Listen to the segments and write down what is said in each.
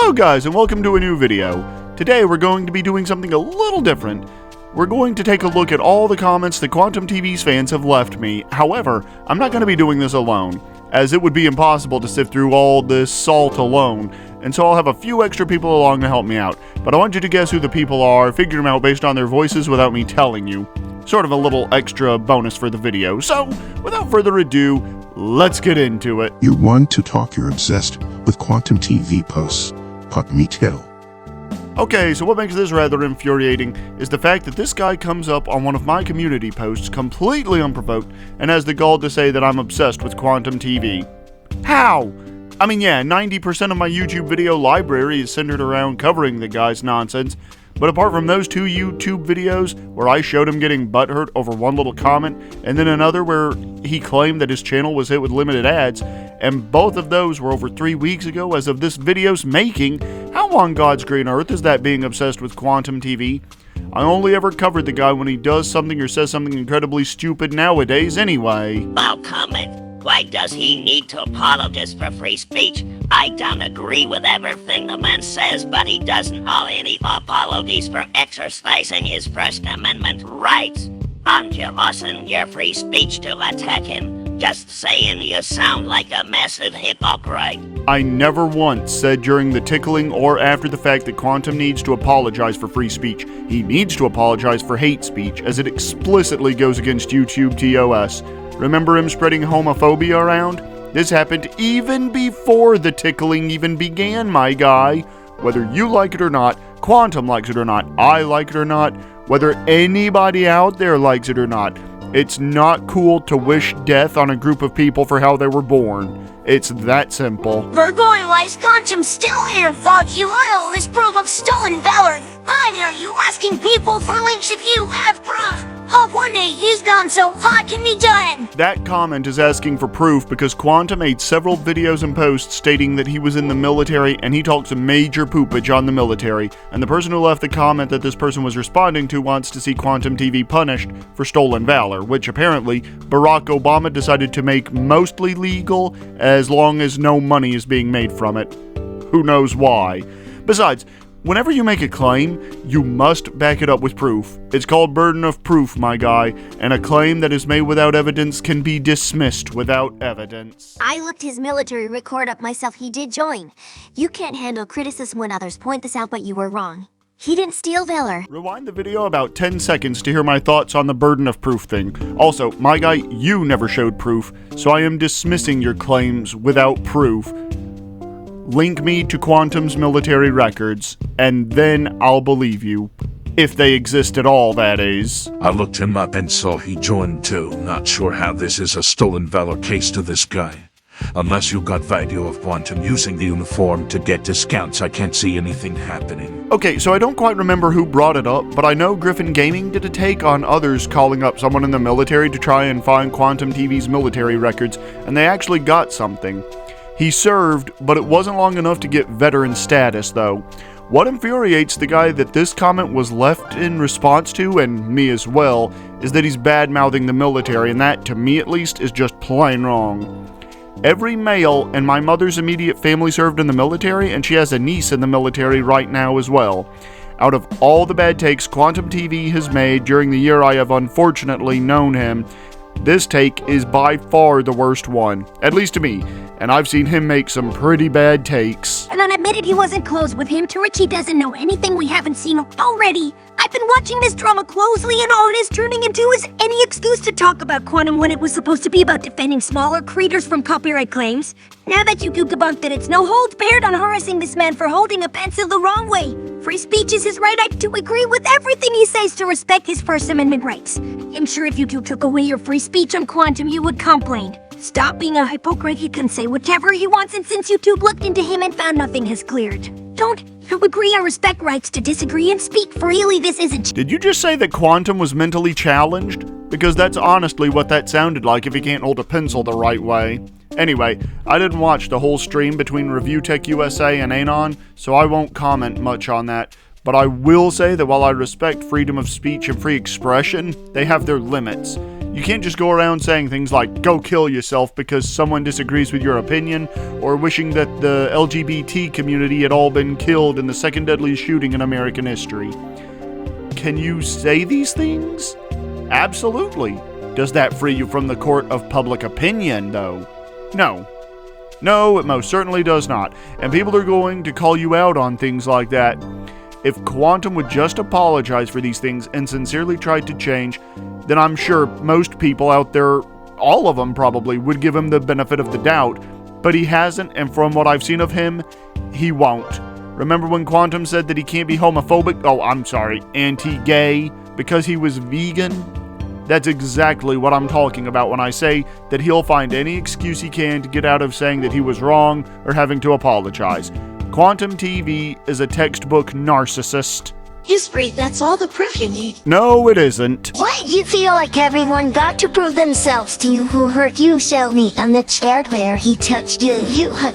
Hello guys, and welcome to a new video. Today we're going to be doing something a little different. We're going to take a look at all the comments that Quantum TV's fans have left me. However, I'm not going to be doing this alone, as it would be impossible to sift through all this salt alone, and so I'll have a few extra people along to help me out. But I want you to guess who the people are, figure them out based on their voices without me telling you. Sort of a little extra bonus for the video. So, without further ado, let's get into it. You want to talk, you're obsessed with Quantum TV posts. Put me too. Okay, so what makes this rather infuriating is the fact that this guy comes up on one of my community posts completely unprovoked and has the gall to say that I'm obsessed with Quantum TV. How? I mean, yeah, 90% of my YouTube video library is centered around covering the guy's nonsense, but apart from those two YouTube videos where I showed him getting butthurt over one little comment, and then another where he claimed that his channel was hit with limited ads, and both of those were over 3 weeks ago as of this video's making, how on God's green earth is that being obsessed with Quantum TV? I only ever covered the guy when he does something or says something incredibly stupid nowadays anyway. No comment. Why does he need to apologize for free speech? I don't agree with everything the man says, but he doesn't owe any apologies for exercising his First Amendment rights. Aren't you using your free speech to attack him? Just saying you sound like a massive hypocrite. I never once said during the tickling or after the fact that Quantum needs to apologize for free speech. He needs to apologize for hate speech, as it explicitly goes against YouTube TOS. Remember him spreading homophobia around? This happened even before the tickling even began, my guy. Whether you like it or not, Quantum likes it or not, I like it or not, whether anybody out there likes it or not, it's not cool to wish death on a group of people for how they were born. It's that simple. Fanboy lies Quantum still here, thought you had all this proof of stolen valor. Why are you asking people for links if you have proof? Hope one day he's gone so hot can be done. That comment is asking for proof because Quantum made several videos and posts stating that he was in the military and he talks a major poopage on the military, and the person who left the comment that this person was responding to wants to see Quantum TV punished for stolen valor, which apparently Barack Obama decided to make mostly legal as long as no money is being made from it. Who knows why? Besides, whenever you make a claim, you must back it up with proof. It's called burden of proof, my guy, and a claim that is made without evidence can be dismissed without evidence. I looked his military record up myself. He did join. You can't handle criticism when others point this out, but you were wrong. He didn't steal valor. Rewind the video about 10 seconds to hear my thoughts on the burden of proof thing. Also, my guy, you never showed proof, so I am dismissing your claims without proof. Link me to Quantum's military records, and then I'll believe you. If they exist at all, that is. I looked him up and saw he joined too. Not sure how this is a stolen valor case to this guy. Unless you got video of Quantum using the uniform to get discounts, I can't see anything happening. Okay, so I don't quite remember who brought it up, but I know Griffin Gaming did a take on others calling up someone in the military to try and find Quantum TV's military records, and they actually got something. He served, but it wasn't long enough to get veteran status, though. What infuriates the guy that this comment was left in response to, and me as well, is that he's bad-mouthing the military, and that, to me at least, is just plain wrong. Every male in my mother's immediate family served in the military, and she has a niece in the military right now as well. Out of all the bad takes Quantum TV has made during the year I have unfortunately known him, this take is by far the worst one, at least to me, and I've seen him make some pretty bad takes. And admitted he wasn't close with him. To Richie doesn't know anything we haven't seen already. I've been watching this drama closely, and all it is turning into is any excuse to talk about Quantum when it was supposed to be about defending smaller creators from copyright claims. Now that you debunked that it's no holds barred on harassing this man for holding a pencil the wrong way. Free speech is his right. I do agree with everything he says to respect his First Amendment rights. I'm sure if YouTube took away your free speech on Quantum, you would complain. Stop being a hypocrite. He can say whatever he wants, and since YouTube looked into him and found nothing has cleared. Don't you agree? I respect rights to disagree and speak freely. This isn't. Did you just say that Quantum was mentally challenged? Because that's honestly what that sounded like if he can't hold a pencil the right way. Anyway, I didn't watch the whole stream between Review Tech USA and Anon, so I won't comment much on that. But I will say that while I respect freedom of speech and free expression, they have their limits. You can't just go around saying things like, go kill yourself because someone disagrees with your opinion, or wishing that the LGBT community had all been killed in the second deadliest shooting in American history. Can you say these things? Absolutely. Does that free you from the court of public opinion, though? No. No, it most certainly does not. And people are going to call you out on things like that. If Quantum would just apologize for these things and sincerely try to change, then I'm sure most people out there, all of them probably, would give him the benefit of the doubt. But he hasn't, and from what I've seen of him, he won't. Remember when Quantum said that he can't be homophobic? Oh, I'm sorry, anti-gay, because he was vegan? That's exactly what I'm talking about when I say that he'll find any excuse he can to get out of saying that he was wrong or having to apologize. Quantum TV is a textbook narcissist. History, that's all the proof you need. No, it isn't. Why do you feel like everyone got to prove themselves to you? Who hurt you, Shelby, on the chair where he touched you?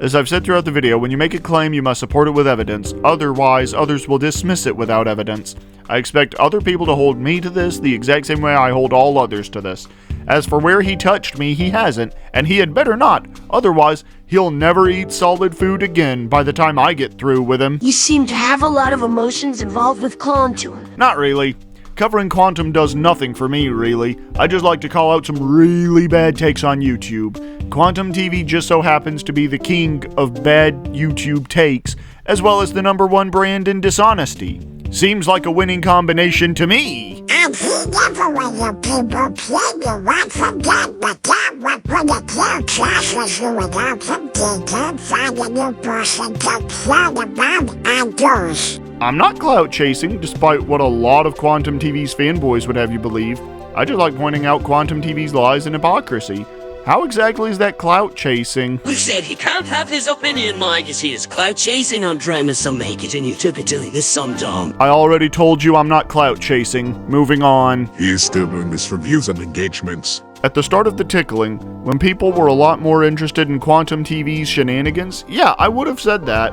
As I've said throughout the video, when you make a claim, you must support it with evidence. Otherwise, others will dismiss it without evidence. I expect other people to hold me to this the exact same way I hold all others to this. As for where he touched me, he hasn't, and he had better not. Otherwise, he'll never eat solid food again by the time I get through with him. You seem to have a lot of emotions involved with Quantum. Not really. Covering Quantum does nothing for me, really. I just like to call out some really bad takes on YouTube. Quantum TV just so happens to be the king of bad YouTube takes, as well as the #1 brand in dishonesty. Seems like a winning combination to me. And he never let you people play you once again, but that was when the two classes you without him did find a new person to play about outdoors. I'm not clout chasing, despite what a lot of Quantum TV's fanboys would have you believe. I just like pointing out Quantum TV's lies and hypocrisy. How exactly is that clout chasing? Who said he can't have his opinion, Mike? Is he is clout chasing on drama some make it and you took it to this some dumb. I already told you I'm not clout chasing. Moving on. He is still doing this for views and engagements. At the start of the tickling, when people were a lot more interested in Quantum TV's shenanigans, yeah, I would have said that.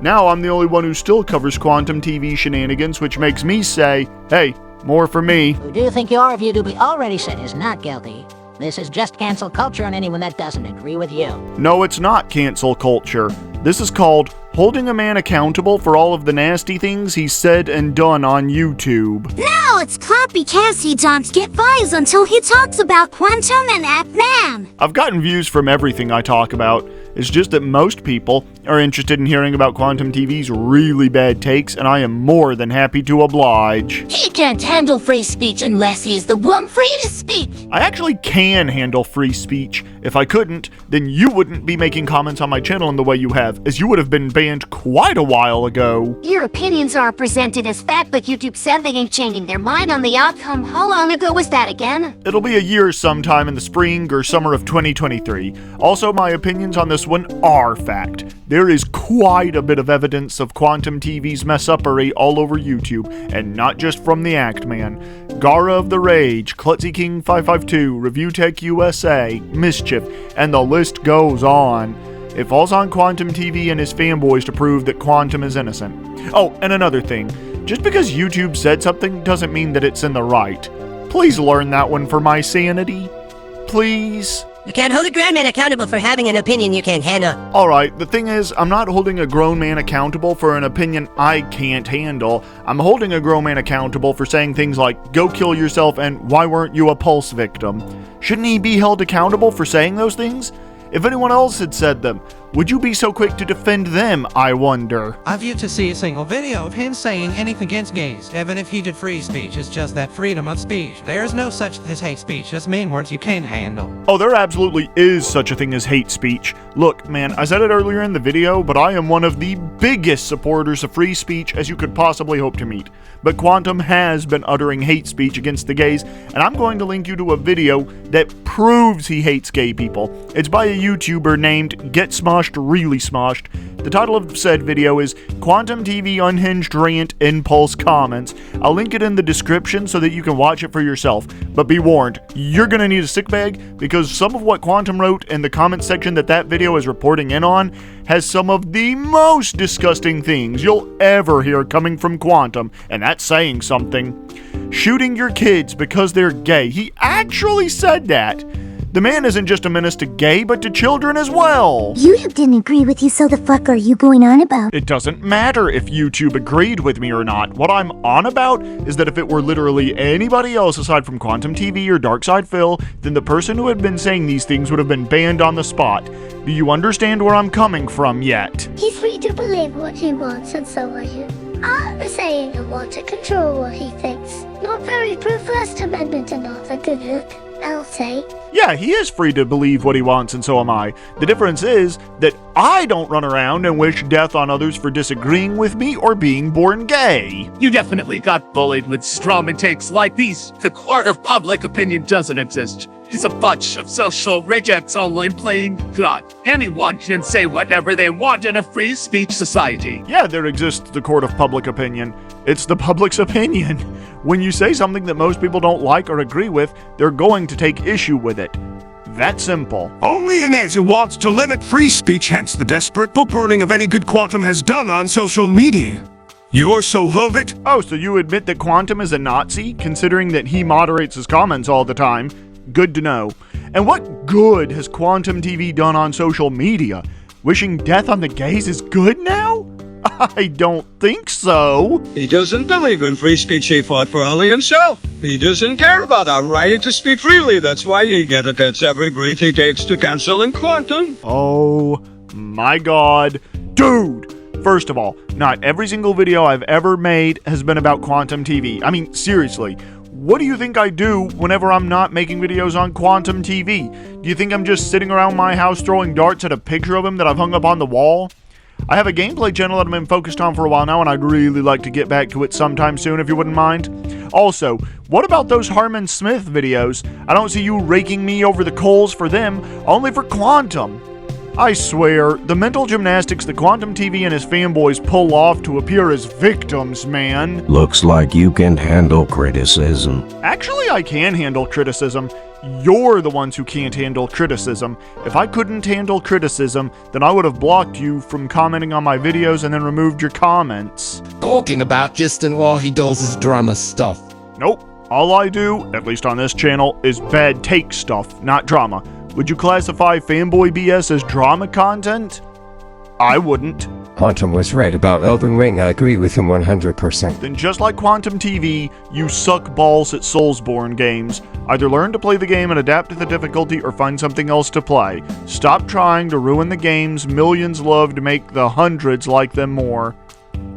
Now I'm the only one who still covers Quantum TV shenanigans, which makes me say, hey, more for me. Who do you think you are if you do be already said is not guilty? This is just cancel culture on anyone that doesn't agree with you. No, it's not cancel culture. This is called holding a man accountable for all of the nasty things he's said and done on YouTube. No, it's Clout because he don't get views until he talks about Quantum and Ant-Man. I've gotten views from everything I talk about. It's just that most people are interested in hearing about Quantum TV's really bad takes, and I am more than happy to oblige. He can't handle free speech unless he's the one free to speak. I actually can handle free speech. If I couldn't, then you wouldn't be making comments on my channel in the way you have, as you would have been banned quite a while ago. Your opinions are presented as fact, but YouTube said they ain't changing their mind on the outcome. How long ago was that again? It'll be a year sometime in the spring or summer of 2023. Also, my opinions on this one are fact. There is quite a bit of evidence of Quantum TV's mess-uppery all over YouTube, and not just from the Act Man. Gara of the Rage, Klutzy King 552, Review Tech USA, Mischief, and the list goes on. It falls on Quantum TV and his fanboys to prove that Quantum is innocent. Oh, and another thing. Just because YouTube said something doesn't mean that it's in the right. Please learn that one for my sanity. Please. You can't hold a grown man accountable for having an opinion you can't handle. Alright, the thing is, I'm not holding a grown man accountable for an opinion I can't handle. I'm holding a grown man accountable for saying things like, go kill yourself and why weren't you a pulse victim? Shouldn't he be held accountable for saying those things? If anyone else had said them, would you be so quick to defend them, I wonder? I've yet to see a single video of him saying anything against gays. Even if he did free speech, it's just that freedom of speech. There's no such as hate speech, just mean words you can't handle. Oh, there absolutely is such a thing as hate speech. Look, man, I said it earlier in the video, but I am one of the biggest supporters of free speech as you could possibly hope to meet. But Quantum has been uttering hate speech against the gays, and I'm going to link you to a video that proves he hates gay people. It's by a YouTuber named Get Smoshed Really Smoshed. The title of said video is Quantum TV Unhinged Rant Impulse Comments. I'll link it in the description so that you can watch it for yourself. But be warned, you're gonna need a sick bag because some of what Quantum wrote in the comment section that video is reporting in on has some of the most disgusting things you'll ever hear coming from Quantum, and that's saying something. shooting your kids because they're gay. He actually said that. The man isn't just a menace to gay, but to children as well. YouTube didn't agree with you, so the fuck are you going on about? It doesn't matter if YouTube agreed with me or not. What I'm on about is that if it were literally anybody else aside from Quantum TV or Darkside Phil, then the person who had been saying these things would have been banned on the spot. Do you understand where I'm coming from yet? He's free to believe what he wants, and so are you. I'm saying I want to control what he thinks. Not very pro-First Amendment and not a good look, I'll say. Yeah, he is free to believe what he wants, and so am I. The difference is that I don't run around and wish death on others for disagreeing with me or being born gay. You definitely got bullied with strawman takes like these. The court of public opinion doesn't exist. It's a bunch of social rejects only playing God. Anyone can say whatever they want in a free speech society. Yeah, there exists the court of public opinion. It's the public's opinion. When you say something that most people don't like or agree with, they're going to take issue with it. That simple. Only a Nazi wants to limit free speech, hence the desperate book burning of any good Quantum has done on social media. You also love it? Oh, so you admit that Quantum is a Nazi, considering that he moderates his comments all the time? Good to know. And what good has Quantum TV done on social media? Wishing death on the gays is good now? I don't think so. He doesn't believe in free speech. He fought for only himself. He doesn't care about our right to speak freely. That's why he gets every breath he takes to canceling Quantum. Oh my god. Dude! First of all, not every single video I've ever made has been about Quantum TV. I mean, seriously. What do you think I do whenever I'm not making videos on Quantum TV? Do you think I'm just sitting around my house throwing darts at a picture of him that I've hung up on the wall? I have a gameplay channel that I've been focused on for a while now, and I'd really like to get back to it sometime soon if you wouldn't mind. Also, what about those Harmon Smith videos? I don't see you raking me over the coals for them, only for Quantum. I swear, the mental gymnastics that Quantum TV and his fanboys pull off to appear as victims, man. Looks like you can handle criticism. Actually, I can handle criticism. You're the ones who can't handle criticism. If I couldn't handle criticism, then I would have blocked you from commenting on my videos and then removed your comments. Talking about Justin while he does his drama stuff. Nope. All I do, at least on this channel, is bad take stuff, not drama. Would you classify fanboy BS as drama content? I wouldn't. Quantum was right about Elden Ring. I agree with him 100%. Then just like Quantum TV, you suck balls at Soulsborne games. Either learn to play the game and adapt to the difficulty or find something else to play. Stop trying to ruin the games millions love to make the hundreds like them more.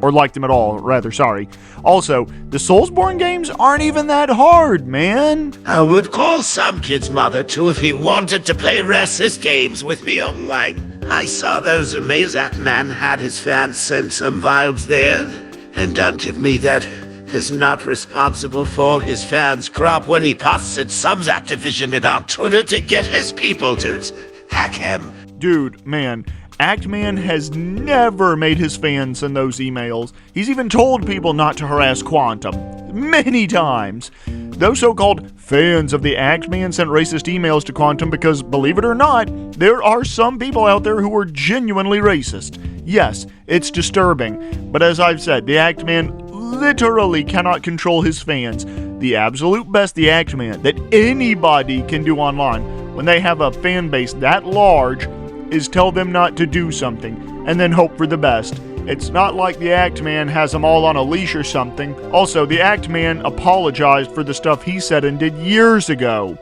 Or like them at all, rather, sorry. Also, the Soulsborne games aren't even that hard, man. I would call some kid's mother too if he wanted to play racist games with me online. I saw those amazing man had his fans send some vibes there, and don't tell me that is not responsible for his fans' crop when he posted some Activision it on Twitter to get his people to hack him. Dude, man. Actman has never made his fans send those emails. He's even told people not to harass Quantum. Many times. Those so-called fans of the Actman sent racist emails to Quantum because, believe it or not, there are some people out there who are genuinely racist. Yes, it's disturbing, but as I've said, the Actman literally cannot control his fans. The absolute best the Actman that anybody can do online when they have a fan base that large is tell them not to do something, and then hope for the best. It's not like the Actman has them all on a leash or something. Also, the Actman apologized for the stuff he said and did years ago.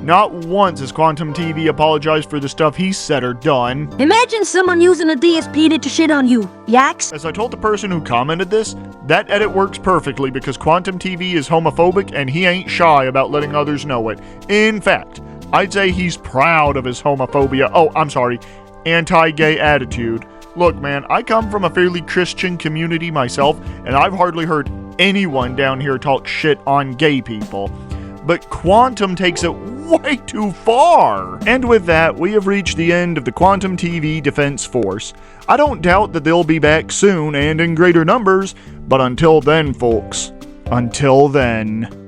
Not once has Quantum TV apologized for the stuff he said or done. Imagine someone using a DSP to shit on you, yaks. As I told the person who commented this, that edit works perfectly because Quantum TV is homophobic and he ain't shy about letting others know it. In fact, I'd say he's proud of his homophobia. Oh, I'm sorry, anti-gay attitude. Look, man, I come from a fairly Christian community myself, and I've hardly heard anyone down here talk shit on gay people. But Quantum takes it way too far. And with that, we have reached the end of the Quantum TV Defense Force. I don't doubt that they'll be back soon and in greater numbers, but until then, folks, until then.